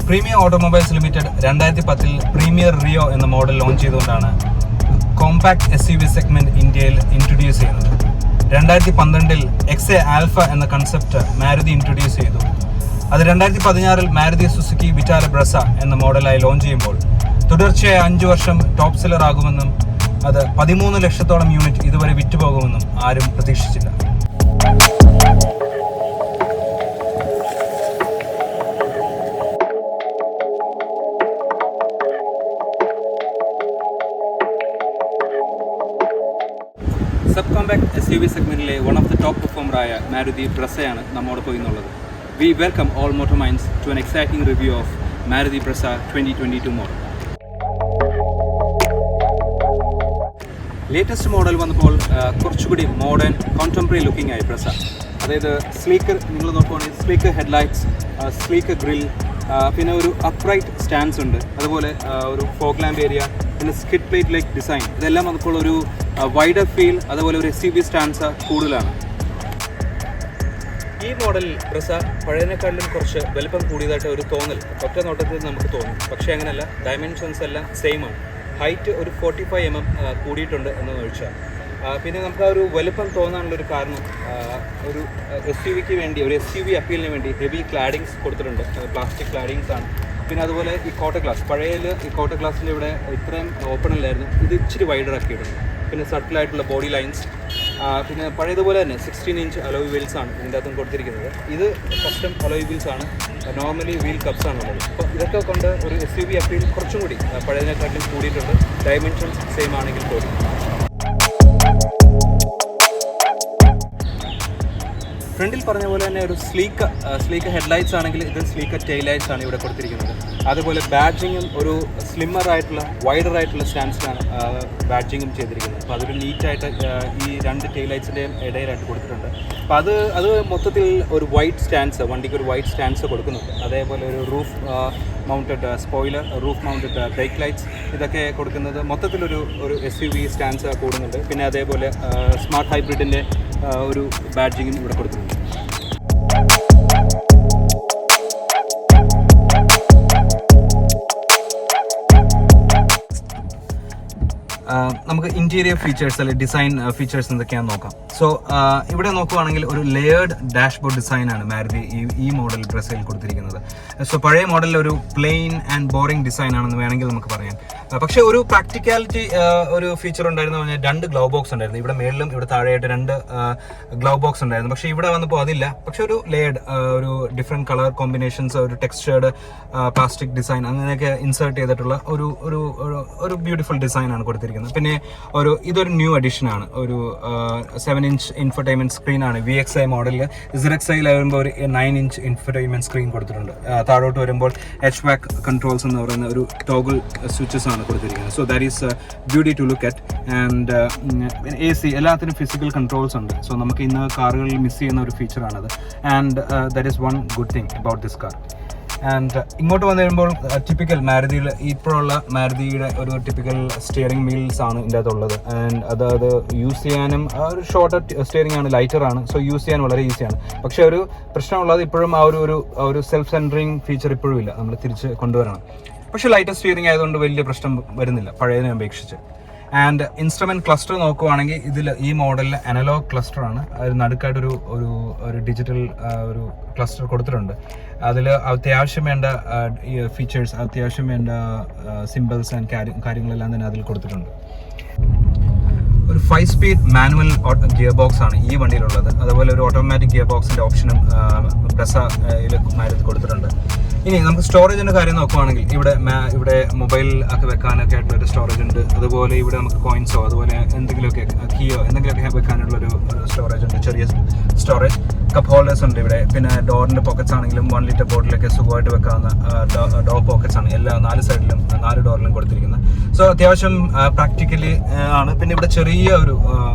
Premium automobiles limited 2010 premier Rio എന്ന model launch ചെയ്തുകൊണ്ടാണ് compact SUV segment ഇന്ത്യയിൽ introduce ചെയ്യുന്നത്. 2012 XA ആൽഫ എന്ന കൺസെപ്റ്റ് മാരുതി ഇൻട്രൊഡ്യൂസ് ചെയ്തു. അത് 2016 മാരുതി സുസുക്കി വിറ്റാര ബ്രസ എന്ന മോഡലായി ലോഞ്ച് ചെയ്യുമ്പോൾ തുടർച്ചയായ 5 വർഷം ടോപ്പ് സെല്ലർ ആകുമെന്നും അത് 13 ലക്ഷത്തോളം യൂണിറ്റ് ഇതുവരെ വിറ്റുപോകുമെന്നും ആരും പ്രതീക്ഷിച്ചില്ല. സബ് കോമ്പാക്ട് SUV സെഗ്മെന്റിലെ വൺ ഓഫ് ദ ടോപ്പ് പെർഫോമറായ മാരുതി ബ്രസയാണ് നമ്മോടൊപ്പം ഇന്നുള്ളത്. We welcome all motor minds to an exciting review of Maruti Brezza 2022 model. Latest model വന്നപ്പോൾ കുറച്ചുകൂടി മോഡേൺ കോൺടെമ്പററി ലുക്കിംഗ് ആയി ബ്രസ. അതായത് സ്ലീക്കർ, നിങ്ങൾ നോക്കുവാണെങ്കിൽ സ്ലീക്കർ ഹെഡ്ലൈറ്റ്സ്, സ്ലീക്കർ ഗ്രിൽ, പിന്നെ ഒരു അപ്രൈറ്റ് സ്റ്റാൻഡ്സ് ഉണ്ട്, അതുപോലെ ഒരു ഫോഗ് ലാമ്പ് ഏരിയ, പിന്നെ സ്കിഡ് പ്ലേറ്റ് ലൈക്ക് ഡിസൈൻ. ഇതെല്ലാം വന്നപ്പോൾ ഒരു വൈഡർ ഫീൽ, അതുപോലെ ഒരു SUV സ്റ്റാൻഡ്സ് കൂടുതലാണ്. ഈ മോഡൽ ബ്രസ പഴയതിനേക്കാളിലും കുറച്ച് വലുപ്പം കൂടിയതായിട്ട് ഒരു തോന്നൽ ഒറ്റ നോട്ടത്തിൽ നമുക്ക് തോന്നും. പക്ഷേ അങ്ങനെയല്ല, ഡയമെൻഷൻസ് എല്ലാം സെയിം ആണ്. ഹൈറ്റ് ഒരു 45 mm കൂടിയിട്ടുണ്ട് എന്ന് ചോദിച്ചാൽ. പിന്നെ നമുക്ക് ആ ഒരു വലുപ്പം തോന്നാനുള്ളൊരു കാരണം ഒരു SUVക്ക് വേണ്ടി, ഒരു SUV അപ്പീലിന് വേണ്ടി ഹെവി ക്ലാഡിങ്സ് കൊടുത്തിട്ടുണ്ട്. പ്ലാസ്റ്റിക് ക്ലാഡിങ്സ് ആണ്. പിന്നെ അതുപോലെ ഈ കോട്ട ഗ്ലാസ്, പഴയതിൽ ഈ കോട്ട ഗ്ലാസിൻ്റെ ഇവിടെ ഇത്രയും ഓപ്പൺ അല്ലായിരുന്നു, ഇത് ഇച്ചിരി വൈഡർ ആക്കിയിട്ടുണ്ട്. പിന്നെ സട്ടിലായിട്ടുള്ള ബോഡി ലൈൻസ്, പിന്നെ പഴയതുപോലെ തന്നെ 16 ഇഞ്ച് അലോയ് വീൽസ് ആണ് ഇതിൻ്റെ അകത്തും കൊടുത്തിരിക്കുന്നത്. ഇത് കസ്റ്റം അലോയ് വീൽസ് ആണ്, നോർമലി വീൽ കപ്സ് ആണുള്ളത്. അപ്പോൾ ഇതൊക്കെ കൊണ്ട് ഒരു SUV അപ്പീൽ കുറച്ചും കൂടി പഴയതിനെക്കാട്ടിലും കൂടിയിട്ടുണ്ട്, ഡയമെൻഷൻസ് സെയിം ആണെങ്കിൽ പോലും. ഫ്രണ്ടിൽ പറഞ്ഞ പോലെ തന്നെ ഒരു സ്ലീക്ക് ഹെഡ്ലൈറ്റ്സ് ആണെങ്കിൽ ഇത് സ്ലീക്ക് ടെയിൽ ലൈറ്റ്സ് ആണ് ഇവിടെ കൊടുത്തിരിക്കുന്നത്. അതുപോലെ ബാഡ്ജിങ്ങും ഒരു സ്ലിമ്മർ ആയിട്ടുള്ള വൈഡർ ആയിട്ടുള്ള സ്റ്റാൻഡ്സിലാണ് ബാഡ്ജിങ്ങും ചെയ്തിരിക്കുന്നത്. അപ്പോൾ അതൊരു നീറ്റായിട്ട് ഈ രണ്ട് ടെയിൽ ലൈറ്റ്സിൻ്റെയും ഇടയിലായിട്ട് കൊടുത്തിട്ടുണ്ട്. അപ്പോൾ അത് മൊത്തത്തിൽ ഒരു വൈറ്റ് സ്റ്റാൻഡ്സ്, വണ്ടിക്ക് ഒരു വൈറ്റ് സ്റ്റാൻഡ്സ് കൊടുക്കുന്നുണ്ട്. അതേപോലെ ഒരു roof mounted spoiler, roof mounted brake lights, ഇതൊക്കെ കൊടുക്കുന്നത് മൊത്തത്തിലൊരു SUV സ്റ്റാൻഡ്സ് കൂടുന്നുണ്ട്. പിന്നെ അതേപോലെ സ്മാർട്ട് ഹൈബ്രിഡിൻ്റെ ഒരു ബാഡ്ജിങ്ങും ഇവിടെ കൊടുക്കുന്നുണ്ട്. നമുക്ക് ഇൻറ്റീരിയർ ഫീച്ചേഴ്സ് അല്ലെങ്കിൽ ഡിസൈൻ ഫീച്ചേഴ്സ് എന്തൊക്കെയാണെന്ന് നോക്കാം. സോ ഇവിടെ നോക്കുവാണെങ്കിൽ ഒരു ലെയേർഡ് ഡാഷ്ബോർഡ് ഡിസൈനാണ് മാരുതി ഈ മോഡൽ ബ്രസയിൽ കൊടുത്തിരിക്കുന്നത്. സോ പഴയ മോഡലിൽ ഒരു പ്ലെയിൻ ആൻഡ് ബോറിംഗ് ഡിസൈൻ ആണെന്ന് വേണമെങ്കിൽ നമുക്ക് പറയാം. പക്ഷേ ഒരു പ്രാക്ടിക്കാലിറ്റി ഒരു ഫീച്ചർ ഉണ്ടായിരുന്നു പറഞ്ഞാൽ 2 ഗ്ലൗ ബോക്സ് ഉണ്ടായിരുന്നു. ഇവിടെ മേളിലും ഇവിടെ താഴെയായിട്ട് 2 ഗ്ലൗ ബോക്സ് ഉണ്ടായിരുന്നു. പക്ഷേ ഇവിടെ വന്നപ്പോൾ അതില്ല. പക്ഷെ ഒരു ലെയർഡ്, ഒരു ഡിഫറെൻറ്റ് കളർ കോമ്പിനേഷൻസ്, ഒരു ടെക്സ്ചേർഡ് പ്ലാസ്റ്റിക് ഡിസൈൻ അങ്ങനെയൊക്കെ ഇൻസേർട്ട് ചെയ്തിട്ടുള്ള ഒരു ബ്യൂട്ടിഫുൾ ഡിസൈനാണ് കൊടുത്തിരിക്കുന്നത്. പിന്നെ ഇതൊരു ന്യൂ അഡീഷൻ ആണ്. ഒരു 7 ഇഞ്ച് ഇൻഫർടൈൻമെന്റ് സ്ക്രീൻ ആണ് VXi മോഡലിൽ. ZXi വരുമ്പോൾ ഒരു 9 ഇഞ്ച് ഇൻഫർടൈൻമെന്റ് സ്ക്രീൻ കൊടുത്തിട്ടുണ്ട്. താഴോട്ട് വരുമ്പോൾ HVAC കൺട്രോൾസ് എന്ന് പറയുന്ന ഒരു ടോഗിൾ സ്വിച്ചസ് ആണ് കൊടുത്തിരിക്കുന്നത്. So that is beauty to look at. And AC എല്ലാത്തിനും ഫിസിക്കൽ കൺട്രോൾസ് ഉണ്ട്. സോ നമുക്ക് ഇന്ന് കാറുകളിൽ മിസ് ചെയ്യുന്ന ഒരു ഫീച്ചറാണത്. And that is one good thing about this car. And ഇങ്ങോട്ട് വന്നു കഴിയുമ്പോൾ ടിപ്പിക്കൽ മാരുതിയിൽ ഇപ്പോഴുള്ള മാരുതിയുടെ ഒരു ടിപ്പിക്കൽ സ്റ്റിയറിംഗ് വീൽസ് ആണ് ഇതിൻ്റെ അകത്തുള്ളത്. ആൻഡ് അത് യൂസ് ചെയ്യാനും ഒരു ഷോർട്ടർ സ്റ്റിയറിംഗ് ആണ്, ലൈറ്ററാണ്. സോ യൂസ് ചെയ്യാൻ വളരെ ഈസിയാണ്. പക്ഷേ ഒരു പ്രശ്നമുള്ളത് ഇപ്പോഴും ആ ഒരു സെൽഫ് സെൻറ്ററിങ് ഫീച്ചർ ഇപ്പോഴും ഇല്ല, നമ്മൾ തിരിച്ച് കൊണ്ടുവരണം. പക്ഷേ ലൈറ്റർ സ്റ്റിയറിംഗ് ആയതുകൊണ്ട് വലിയ പ്രശ്നം വരുന്നില്ല പഴയതിനെ അപേക്ഷിച്ച്. ആൻഡ് ഇൻസ്ട്രുമെന്റ് ക്ലസ്റ്റർ നോക്കുവാണെങ്കിൽ ഈ മോഡലിൽ അനലോഗ് ക്ലസ്റ്റർ ആണ്. അതിൽ നടുക്കായിട്ടൊരു ഒരു ഡിജിറ്റൽ ഒരു ക്ലസ്റ്റർ കൊടുത്തിട്ടുണ്ട്. അതിൽ അത്യാവശ്യം വേണ്ട ഫീച്ചേഴ്സ്, അത്യാവശ്യം വേണ്ട സിമ്പിൾസ് ആൻഡ് കാര്യങ്ങളെല്ലാം തന്നെ അതിൽ കൊടുത്തിട്ടുണ്ട്. ഒരു 5 സ്പീഡ് മാനുവൽ ഗിയർ ബോക്സ് ആണ് ഈ വണ്ടിയിലുള്ളത്. അതുപോലെ ഒരു ഓട്ടോമാറ്റിക് ഗിയർ ബോക്സിന്റെ ഓപ്ഷനും ബ്രസയിൽ മാരുതി കൊടുത്തിട്ടുണ്ട്. ഇനി നമുക്ക് സ്റ്റോറേജിന്റെ കാര്യം നോക്കുവാണെങ്കിൽ ഇവിടെ മൊബൈൽ ഒക്കെ വെക്കാനൊക്കെ ആയിട്ടുള്ള ഒരു സ്റ്റോറേജ് ഉണ്ട്. അതുപോലെ ഇവിടെ നമുക്ക് കോയിൻസോ അതുപോലെ എന്തെങ്കിലുമൊക്കെ കീയോ എന്തെങ്കിലുമൊക്കെ വെക്കാനുള്ള ഒരു സ്റ്റോറേജ് ഉണ്ട്, ചെറിയ സ്റ്റോറേജ്. കപ്പ് ഹോൾഡേഴ്സ് ഉണ്ട് ഇവിടെ. പിന്നെ ഡോറിന്റെ പോക്കറ്റ്സ് ആണെങ്കിലും 1 ലിറ്റർ ബോട്ടിലൊക്കെ സുഖമായിട്ട് വെക്കാവുന്ന ഡോർ പോക്കറ്റ്സ് ആണ് എല്ലാ 4 സൈഡിലും 4 ഡോറിലും കൊടുത്തിരിക്കുന്നത്. സോ അത്യാവശ്യം പ്രാക്ടിക്കലി ആണ്. പിന്നെ ഇവിടെ ചെറിയ ഒരു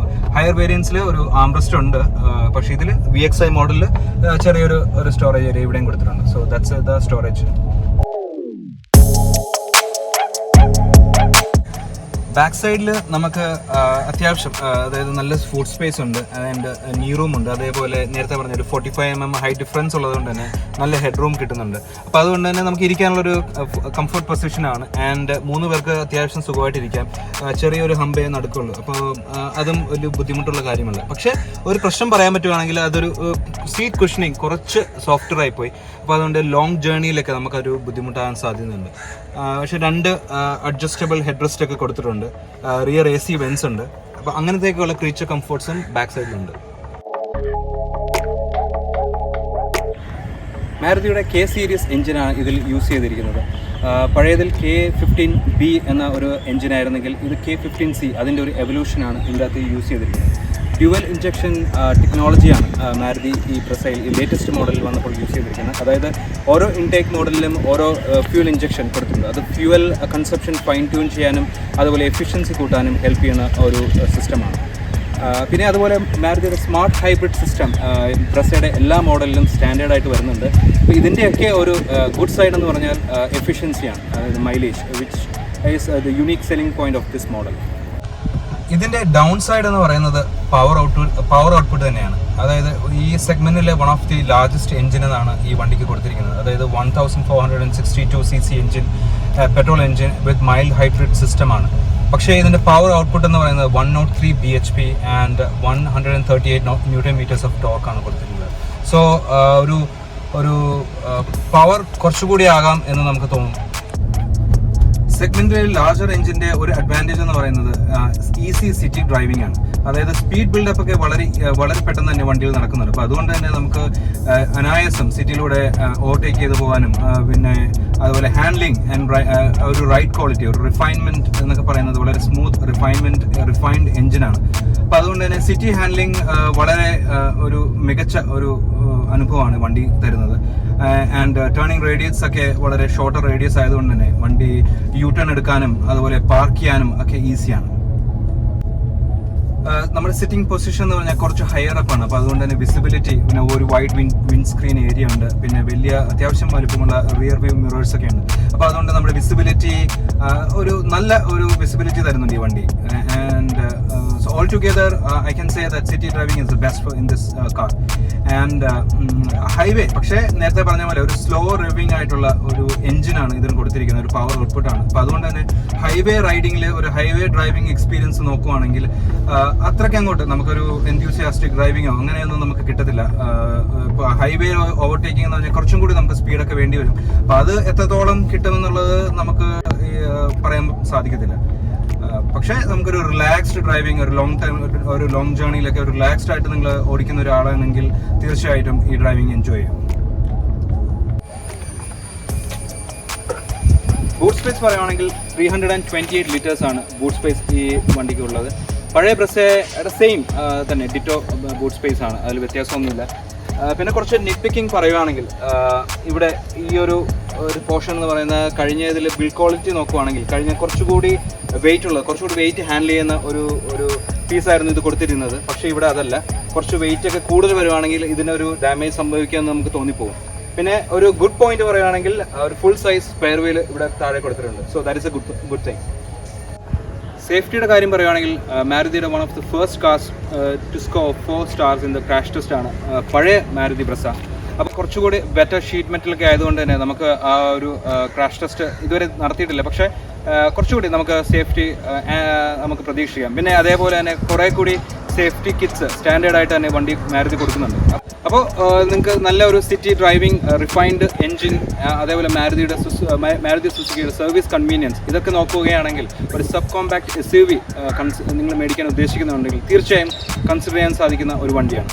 ഹയർ വേരിയൻസിൽ ഒരു ആംബ്രസ്റ്റ് ഉണ്ട്. പക്ഷേ ഇതിൽ VXi മോഡലിൽ ചെറിയൊരു സ്റ്റോറേജ് ഏരിയ ഇവിടെയും കൊടുത്തിട്ടുണ്ട്. So that's the storage. Back സൈഡിൽ നമുക്ക് അത്യാവശ്യം അതായത് നല്ല ഫുഡ് സ്പേസ് ഉണ്ട് ആൻഡ് നീ റൂം ഉണ്ട്. അതേപോലെ നേരത്തെ പറഞ്ഞ ഒരു 45 mm ഹൈറ്റ് ഡിഫറൻസ് ഉള്ളതുകൊണ്ട് തന്നെ നല്ല ഹെഡ് റൂം കിട്ടുന്നുണ്ട്. അപ്പോൾ അതുകൊണ്ട് തന്നെ നമുക്ക് ഇരിക്കാനുള്ളൊരു കംഫർട്ട് പൊസിഷനാണ്. ആൻഡ് 3 പേർക്ക് അത്യാവശ്യം സുഖമായിട്ടിരിക്കാം. ചെറിയൊരു ഹമ്പേ നടക്കുള്ളൂ. അപ്പോൾ അതും ഒരു ബുദ്ധിമുട്ടുള്ള കാര്യമല്ല. പക്ഷേ ഒരു പ്രശ്നം പറയാൻ പറ്റുവാണെങ്കിൽ അതൊരു സീറ്റ് കുഷനിങ് കുറച്ച് സോഫ്റ്റ്വെയർ ആയിപ്പോയി. അപ്പോൾ അതുകൊണ്ട് ലോങ് ജേർണിയിലൊക്കെ നമുക്കൊരു ബുദ്ധിമുട്ടാകാൻ സാധ്യതയുണ്ട്. പക്ഷേ 2 അഡ്ജസ്റ്റബിൾ ഹെഡ് റെസ്റ്റ് ഒക്കെ കൊടുത്തിട്ടുണ്ട്. റിയർ AC വെൻസ് ഉണ്ട്. അപ്പോൾ അങ്ങനത്തേക്കുള്ള ക്രീച്ചർ കംഫർട്ട്സും ബാക്ക് സൈഡിലുണ്ട്. മാരുതിയുടെ K സീരീസ് എഞ്ചിനാണ് ഇതിൽ യൂസ് ചെയ്തിരിക്കുന്നത്. പഴയതിൽ K15B എന്ന ഒരു എഞ്ചിനായിരുന്നെങ്കിൽ ഇത് K15C അതിൻ്റെ ഒരു എവല്യൂഷനാണ് ഇതിൻ്റെ അകത്ത് യൂസ് ചെയ്തിരിക്കുന്നത്. ഡ്യുവൽ ഇഞ്ചക്ഷൻ ടെക്നോളജിയാണ് മാരുതി ഈ ബ്രസയിൽ ഈ ലേറ്റസ്റ്റ് മോഡലിൽ വന്നപ്പോൾ യൂസ് ചെയ്തിരിക്കുന്നത്. അതായത് ഓരോ ഇൻടേക്ക് മോഡലിലും ഓരോ ഫ്യൂൽ ഇഞ്ചക്ഷൻ കൊടുത്തിട്ടുണ്ട്. അത് ഫ്യൂവൽ കൺസപ്ഷൻ ഫൈൻ ട്യൂൺ ചെയ്യാനും അതുപോലെ എഫിഷ്യൻസി കൂട്ടാനും ഹെൽപ്പ് ചെയ്യുന്ന ഒരു സിസ്റ്റമാണ്. പിന്നെ അതുപോലെ മാരുതിയുടെ സ്മാർട്ട് ഹൈബ്രിഡ് സിസ്റ്റം ബ്രസയുടെ എല്ലാ മോഡലിലും സ്റ്റാൻഡേർഡായിട്ട് വരുന്നുണ്ട്. അപ്പോൾ ഇതിൻ്റെയൊക്കെ ഒരു ഗുഡ് സൈഡ് എന്ന് പറഞ്ഞാൽ എഫിഷ്യൻസിയാണ്, അതായത് mileage, which is the unique selling point of this model. ഇതിൻ്റെ ഡൗൺ സൈഡ് എന്ന് പറയുന്നത് പവർ ഔട്ട്പുട്ട് തന്നെയാണ്. അതായത് ഈ സെഗ്മെന്റിലെ one of the largest engine എന്നാണ് ഈ വണ്ടിക്ക് കൊടുത്തിരിക്കുന്നത്. അതായത് 1462 cc engine, petrol engine with mild hybrid സിസ്റ്റമാണ്. പക്ഷേ ഇതിൻ്റെ പവർ ഔട്ട്പുട്ട് എന്ന് പറയുന്നത് 103 bhp ആൻഡ് 138 Nm ഓഫ് ടോർക്കാണ് കൊടുത്തിരിക്കുന്നത്. സോ ഒരു പവർ കുറച്ചുകൂടി ആകാം എന്ന് നമുക്ക് തോന്നും. സെഗ്മെന്റിൽ ലാർജർ എഞ്ചിന്റെ ഒരു അഡ്വാൻറ്റേജ് എന്ന് പറയുന്നത് ഈസി സിറ്റി ഡ്രൈവിംഗ് ആണ്. അതായത് സ്പീഡ് ബിൽഡപ്പ് ഒക്കെ വളരെ പെട്ടെന്ന് തന്നെ വണ്ടിയിൽ നടക്കുന്നുണ്ട്. അപ്പോൾ അതുകൊണ്ട് തന്നെ നമുക്ക് അനായാസം സിറ്റിയിലൂടെ ഓവർടേക്ക് ചെയ്ത് പോകാനും പിന്നെ അതുപോലെ ഹാൻഡ്ലിംഗ് ആൻഡ് ഒരു റൈഡ് ക്വാളിറ്റി, ഒരു റിഫൈൻമെന്റ് എന്നൊക്കെ പറയുന്നത് വളരെ സ്മൂത്ത് റിഫൈൻഡ് എഞ്ചിനാണ്. അപ്പോൾ അതുകൊണ്ട് തന്നെ സിറ്റി ഹാൻഡ്ലിംഗ് വളരെ ഒരു മികച്ച ഒരു അനുഭവമാണ് വണ്ടി തരുന്നത്. ആൻഡ് ടേണിംഗ് റേഡിയസ് ഒക്കെ വളരെ ഷോർട്ടർ റേഡിയസ് ആയതുകൊണ്ട് തന്നെ വണ്ടി യു ടേൺ എടുക്കാനും അതുപോലെ പാർക്ക് ചെയ്യാനും ഒക്കെ ഈസിയാണ്. നമ്മുടെ സിറ്റിംഗ് പൊസിഷൻ എന്ന് പറഞ്ഞാൽ കുറച്ച് ഹയർ അപ്പ് ആണ്. അപ്പോൾ അതുകൊണ്ട് തന്നെ വിസിബിലിറ്റി, പിന്നെ ഒരു വൈഡ് വിൻഡ് സ്ക്രീൻ ഏരിയ ഉണ്ട്, പിന്നെ വലിയ അത്യാവശ്യം വലുപ്പമുള്ള റിയർ വ്യൂ മിറേഴ്സ് ഒക്കെ ഉണ്ട്. അപ്പോൾ അതുകൊണ്ട് നമ്മുടെ വിസിബിലിറ്റി ഒരു നല്ല ഒരു വിസിബിലിറ്റി തരുന്നുണ്ട് ഈ വണ്ടി. And so all together I can say that city driving is the best in this car. And highway, പക്ഷേ നേരത്തെ പറഞ്ഞ പോലെ ഒരു സ്ലോ റിവിങ് ആയിട്ടുള്ള ഒരു എഞ്ചിനാണ് ഇതിന് കൊടുത്തിരിക്കുന്നത്, ഒരു പവർ ഔട്ട്പുട്ടാണ്. അപ്പോൾ അതുകൊണ്ട് തന്നെ ഹൈവേ റൈഡിങ്ങിൽ ഒരു ഹൈവേ ഡ്രൈവിംഗ് എക്സ്പീരിയൻസ് നോക്കുവാണെങ്കിൽ അത്രയ്ക്ക് അങ്ങോട്ട് നമുക്കൊരു എൻത്യൂസിയാസ്റ്റിക് ഡ്രൈവിങ്ങോ അങ്ങനെയൊന്നും നമുക്ക് കിട്ടത്തില്ല. ഇപ്പോൾ ഹൈവേ ഓവർടേക്കിംഗ് എന്ന് പറഞ്ഞാൽ കുറച്ചും കൂടി നമുക്ക് സ്പീഡൊക്കെ വേണ്ടി വരും. അപ്പോൾ അത് എത്രത്തോളം കിട്ടുമെന്നുള്ളത് നമുക്ക് പറയാൻ സാധിക്കത്തില്ല. പക്ഷേ നമുക്കൊരു റിലാക്സ്ഡ് ഡ്രൈവിംഗ്, ഒരു ലോങ് ജേർണിയിലൊക്കെ ഒരു റിലാക്സ്ഡ് ആയിട്ട് നിങ്ങൾ ഓടിക്കുന്ന ഒരാളാണെങ്കിൽ തീർച്ചയായിട്ടും ഈ ഡ്രൈവിംഗ് എൻജോയ് ചെയ്യും. ബൂട്ട് സ്പേസ് പറയുകയാണെങ്കിൽ 328 ലിറ്റേഴ്സ് ആണ് ബൂട്ട് സ്പേസ് ഈ വണ്ടിക്ക് ഉള്ളത്. പഴയ ബ്രസയുടെ സെയിം തന്നെ ഡിറ്റോ ബൂട്ട് സ്പേസ് ആണ്, അതിൽ വ്യത്യാസമൊന്നുമില്ല. പിന്നെ കുറച്ച് നിപ്പിക്കിംഗ് പറയുകയാണെങ്കിൽ ഇവിടെ ഈ ഒരു പോർഷൻ എന്ന് പറയുന്നത് കഴിഞ്ഞതിൽ ബിൽഡ് ക്വാളിറ്റി നോക്കുവാണെങ്കിൽ കഴിഞ്ഞ കുറച്ചുകൂടി വെയിറ്റ് ഹാൻഡിൽ ചെയ്യുന്ന ഒരു പീസായിരുന്നു ഇത് കൊടുത്തിരുന്നത്. പക്ഷേ ഇവിടെ അതല്ല, കുറച്ച് വെയിറ്റ് ഒക്കെ കൂടുതൽ വരുവാണെങ്കിൽ ഇതിനൊരു ഡാമേജ് സംഭവിക്കുമെന്ന് നമുക്ക് തോന്നിപ്പോകും. പിന്നെ ഒരു ഗുഡ് പോയിന്റ് പറയുകയാണെങ്കിൽ ഒരു ഫുൾ സൈസ് സ്പെയർ വീൽ ഇവിടെ താഴെ കൊടുത്തിട്ടുണ്ട്. So that is a good thing. സേഫ്റ്റിയുടെ കാര്യം പറയുകയാണെങ്കിൽ മാരുതിയുടെ one of the first cars to score 4 stars in the crash test ആണ് പഴയ മാരുതി ബ്രസ. അപ്പോൾ കുറച്ചുകൂടി ബെറ്റർ ഷീറ്റ് മെറ്റലൊക്കെ ആയതുകൊണ്ട് തന്നെ നമുക്ക് ആ ഒരു ക്രാഷ് ടെസ്റ്റ് ഇതുവരെ നടത്തിയിട്ടില്ല. പക്ഷേ കുറച്ചുകൂടി നമുക്ക് സേഫ്റ്റി നമുക്ക് പ്രതീക്ഷിക്കാം. പിന്നെ അതേപോലെ തന്നെ കുറേ കൂടി സേഫ്റ്റി കിറ്റ്സ് സ്റ്റാൻഡേർഡ് ആയിട്ട് തന്നെ വണ്ടി മാരുതി കൊടുക്കുന്നുണ്ട്. അപ്പോൾ നിങ്ങൾക്ക് നല്ല ഒരു സിറ്റി ഡ്രൈവിംഗ്, റിഫൈൻഡ് എൻജിൻ, അതേപോലെ മാരുതി സുസുക്കിയുടെ സർവീസ് കൺവീനിയൻസ് ഇതൊക്കെ നോക്കുകയാണെങ്കിൽ ഒരു സബ് കോമ്പാക്ട് SUV നിങ്ങൾ മേടിക്കാൻ ഉദ്ദേശിക്കുന്നുണ്ടെങ്കിൽ തീർച്ചയായും കൺസിഡർ ചെയ്യാൻ സാധിക്കുന്ന ഒരു വണ്ടിയാണ്.